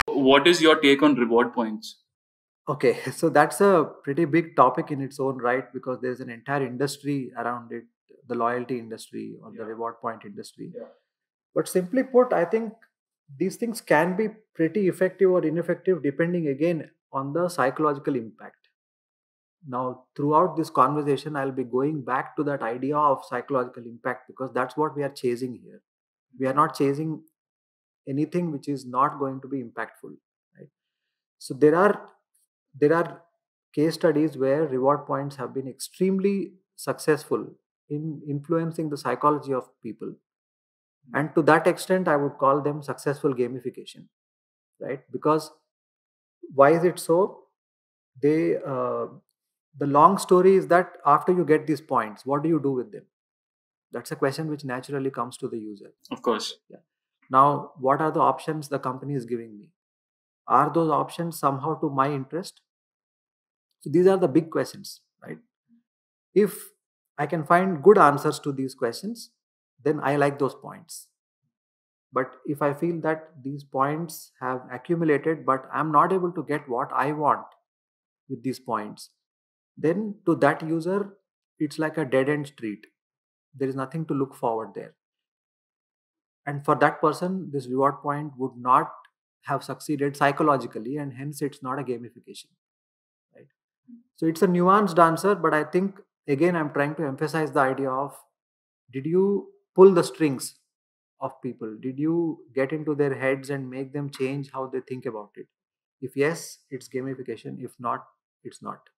What is your take on reward points? Okay, so that's a pretty big topic in its own right because there's an entire industry around it, the loyalty industry or the reward point industry. But simply put, I think these things can be pretty effective or ineffective depending again on the psychological impact. Now, throughout this conversation, I'll be going back to that idea of psychological impact because that's what we are chasing here. We are not chasing anything which is not going to be impactful, right? So there are case studies where reward points have been extremely successful in influencing the psychology of people, and to that extent I would call them successful gamification, right? Because why is it so? They The long story is that after you get these points, what do you do with them? That's a question which naturally comes to the user. Of course. Yeah. Now, what are the options the company is giving me? Are those options somehow to my interest? So these are the big questions, right? If I can find good answers to these questions, then I like those points. But if I feel that these points have accumulated, but I'm not able to get what I want with these points, then to that user, it's like a dead end street. There is nothing to look forward there. And for that person, this reward point would not have succeeded psychologically, and hence it's not a gamification, right? So it's a nuanced answer, but I think again I'm trying to emphasize the idea of, did you pull the strings of people? Did you get into their heads and make them change how they think about it? If yes, it's gamification. If not, it's not.